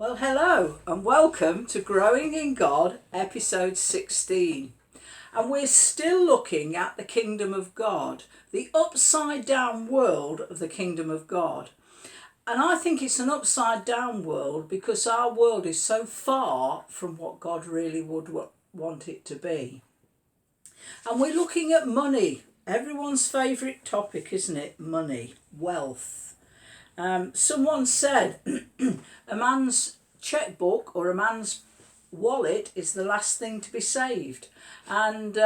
Well, hello and welcome to Growing in God, episode 16. And we're still looking at the kingdom of God, the upside down world of the kingdom of God. And I think it's an upside down world because our world is so far from what God really would want it to be. And we're looking at money, everyone's favourite topic, isn't it? Money, wealth. Someone said a man's checkbook or a man's wallet is the last thing to be saved. And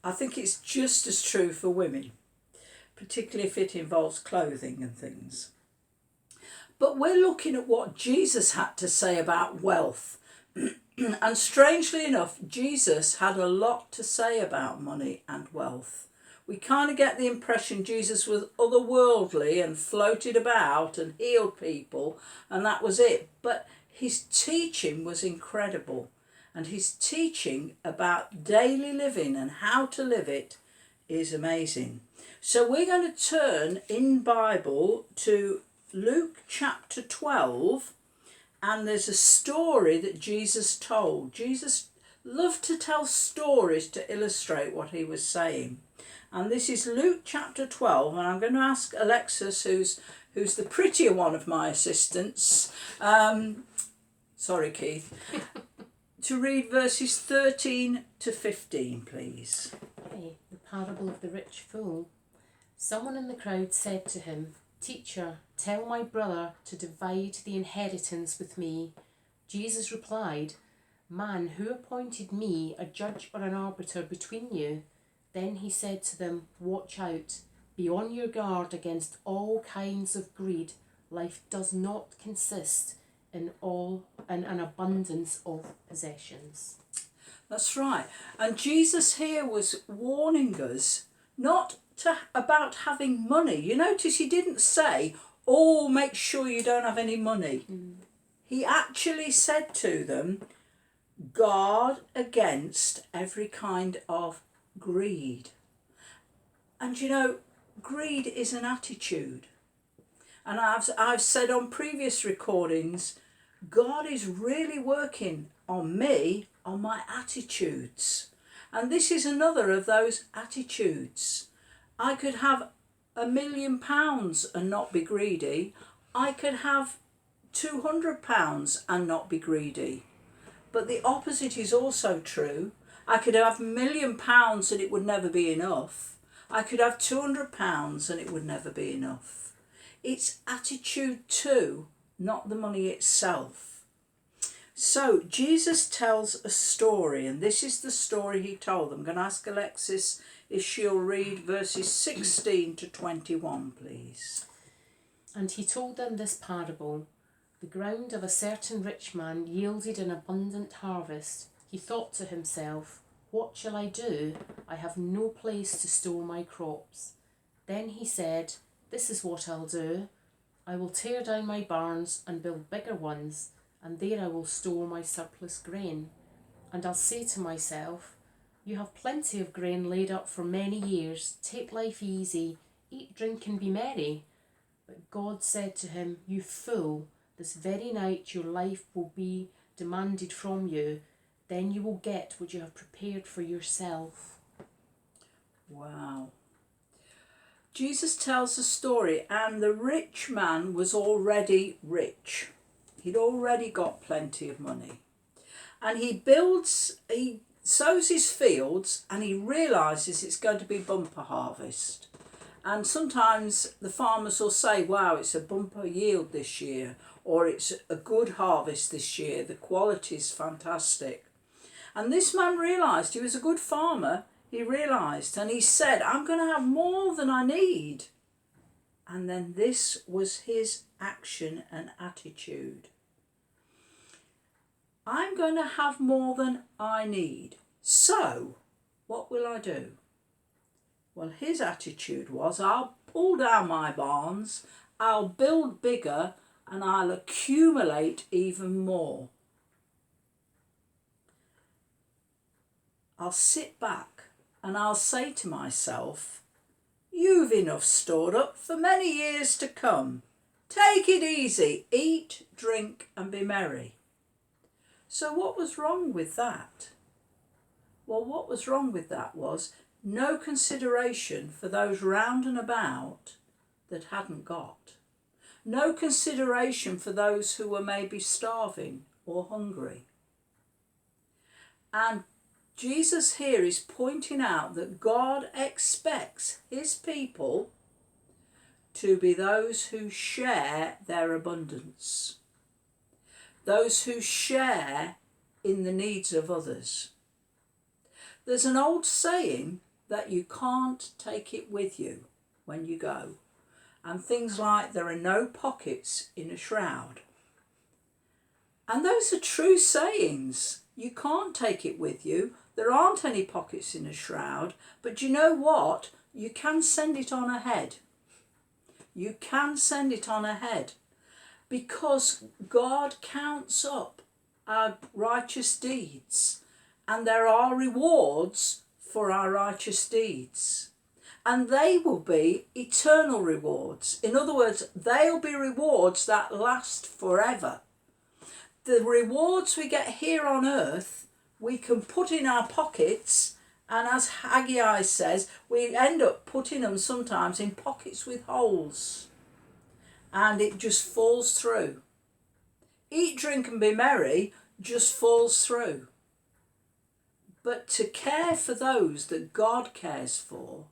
I think it's just as true for women, particularly if it involves clothing and things. But we're looking at what Jesus had to say about wealth. And strangely enough, Jesus had a lot to say about money and wealth. We kind of get the impression Jesus was otherworldly and floated about and healed people, and that was it. But his teaching was incredible, and his teaching about daily living and how to live it is amazing. So we're going to turn in Bible to Luke chapter 12, and there's a story that Jesus told. Jesus loved to tell stories to illustrate what he was saying. And this is Luke chapter 12, and I'm going to ask Alexis, who's the prettier one of my assistants, sorry Keith, to read verses 13 to 15, please. Okay, the parable of the rich fool. Someone in the crowd said to him, "Teacher, tell my brother to divide the inheritance with me." Jesus replied, "Man, who appointed me a judge or an arbiter between you?" Then he said to them, "Watch out, be on your guard against all kinds of greed. Life does not consist in an abundance of possessions." That's right. And Jesus here was warning us not about having money. You notice he didn't say, "Oh, make sure you don't have any money." He actually said to them, guard against every kind of greed. And you know, greed is an attitude. And I've said on previous recordings, God is really working on me, on my attitudes. And this is another of those attitudes. I could have £1 million and not be greedy. I could have £200 and not be greedy. But the opposite is also true. I could have £1 million and it would never be enough. I could have £200 and it would never be enough. It's attitude too, not the money itself. So Jesus tells a story, and this is the story he told them. I'm going to ask Alexis if she'll read verses 16 to 21, please. And he told them this parable. The ground of a certain rich man yielded an abundant harvest. He thought to himself, "What shall I do? I have no place to store my crops." Then he said, "This is what I'll do. I will tear down my barns and build bigger ones, and there I will store my surplus grain. And I'll say to myself, you have plenty of grain laid up for many years. Take life easy, eat, drink, and be merry." But God said to him, "You fool, this very night your life will be demanded from you. Then you will get what you have prepared for yourself." Wow. Jesus tells a story, and the rich man was already rich. He'd already got plenty of money. And he sows his fields, and he realises it's going to be bumper harvest. And sometimes the farmers will say, "Wow, it's a bumper yield this year," or "It's a good harvest this year, the quality's fantastic." And this man realised, he was a good farmer, he realised, and he said, "I'm going to have more than I need." And then this was his action and attitude. I'm going to have more than I need. So, what will I do? Well, his attitude was, I'll pull down my barns, I'll build bigger, and I'll accumulate even more. I'll sit back and I'll say to myself, "You've enough stored up for many years to come. Take it easy, eat, drink and be merry. So what was wrong with that? Well, what was wrong with that was no consideration for those round and about that hadn't got. No consideration for those who were maybe starving or hungry. And Jesus here is pointing out that God expects his people to be those who share their abundance, those who share in the needs of others. There's an old saying that you can't take it with you when you go, and things like there are no pockets in a shroud. And those are true sayings. You can't take it with you. There aren't any pockets in a shroud, but you know what? You can send it on ahead. You can send it on ahead because God counts up our righteous deeds and there are rewards for our righteous deeds. And they will be eternal rewards. In other words, they'll be rewards that last forever. The rewards we get here on earth, we can put in our pockets, and as Haggai says, we end up putting them sometimes in pockets with holes, and it just falls through. Eat, drink and be merry just falls through. But to care for those that God cares for,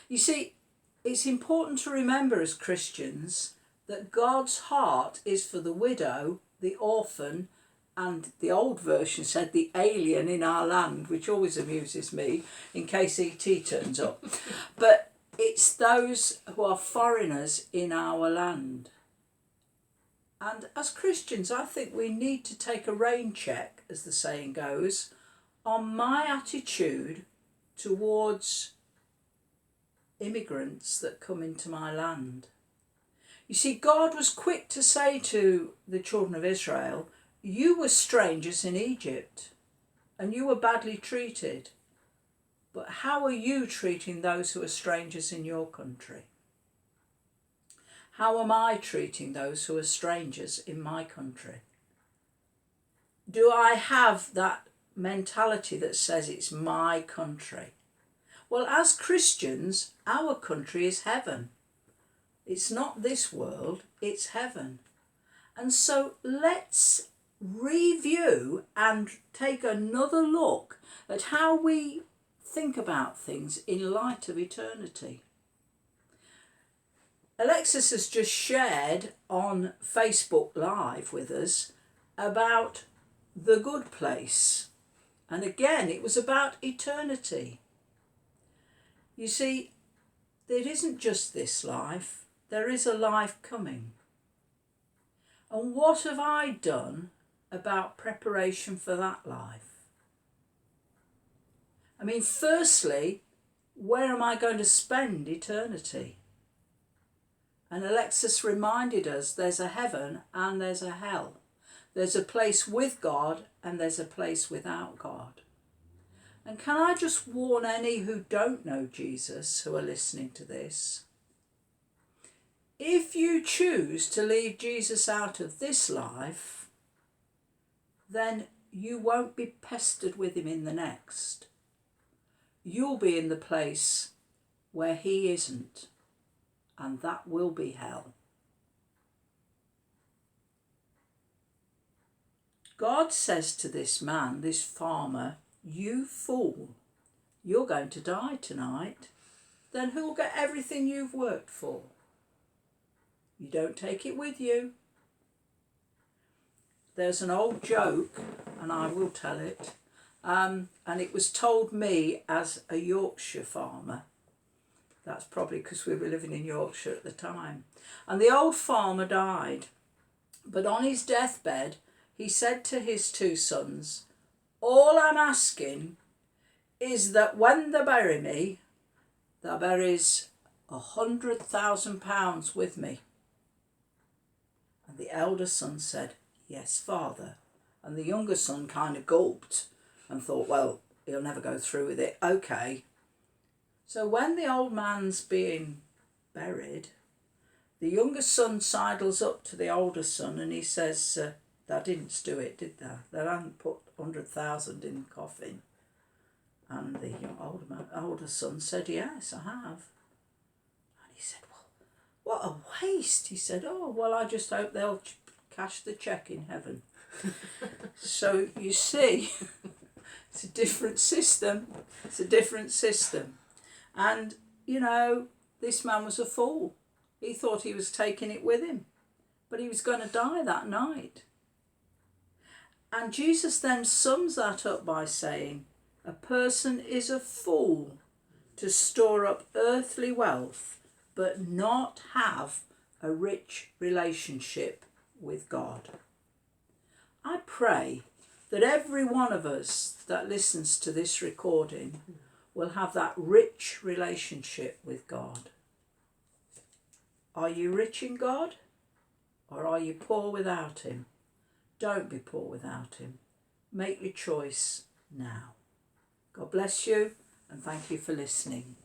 you see, it's important to remember as Christians that God's heart is for the widow, the orphan, and the old version said the alien in our land, which always amuses me in case E.T. turns up. But it's those who are foreigners in our land. And as Christians, I think we need to take a rain check, as the saying goes, on my attitude towards immigrants that come into my land. You see, God was quick to say to the children of Israel, you were strangers in Egypt and you were badly treated. But how are you treating those who are strangers in your country? How am I treating those who are strangers in my country? Do I have that mentality that says it's my country? Well, as Christians, our country is heaven. It's not this world, it's heaven. And so let's review and take another look at how we think about things in light of eternity. Alexis has just shared on Facebook Live with us about the good place. And again, it was about eternity. You see, it isn't just this life, there is a life coming. And what have I done about preparation for that life? I mean, firstly, where am I going to spend eternity? And Alexis reminded us there's a heaven and there's a hell. There's a place with God and there's a place without God. And can I just warn any who don't know Jesus who are listening to this? If you choose to leave Jesus out of this life, then you won't be pestered with him in the next. You'll be in the place where he isn't, and that will be hell. God says to this man, this farmer, you fool, you're going to die tonight. Then who'll get everything you've worked for? You don't take it with you. There's an old joke, and I will tell it, and it was told me as a Yorkshire farmer. That's probably because we were living in Yorkshire at the time. And the old farmer died, but on his deathbed, he said to his two sons, all I'm asking is that when they bury me, they buries £100,000 with me. And the elder son said, yes, father. And the younger son kind of gulped and thought, well, he'll never go through with it. Okay. So when the old man's being buried, The younger son sidles up to the older son and he says, they didn't do it, did they? They hadn't put 100,000 in the coffin. And the older son said, yes, I have. And he said, well, what a waste. He said, oh, well, I just hope they'll cash the cheque in heaven. So you see, it's a different system. It's a different system. And, you know, this man was a fool. He thought he was taking it with him, but he was going to die that night. And Jesus then sums that up by saying, a person is a fool to store up earthly wealth, but not have a rich relationship with God. I pray that every one of us that listens to this recording will have that rich relationship with God. Are you rich in God, or are you poor without him? Don't be poor without him. Make your choice now. God bless you, and thank you for listening.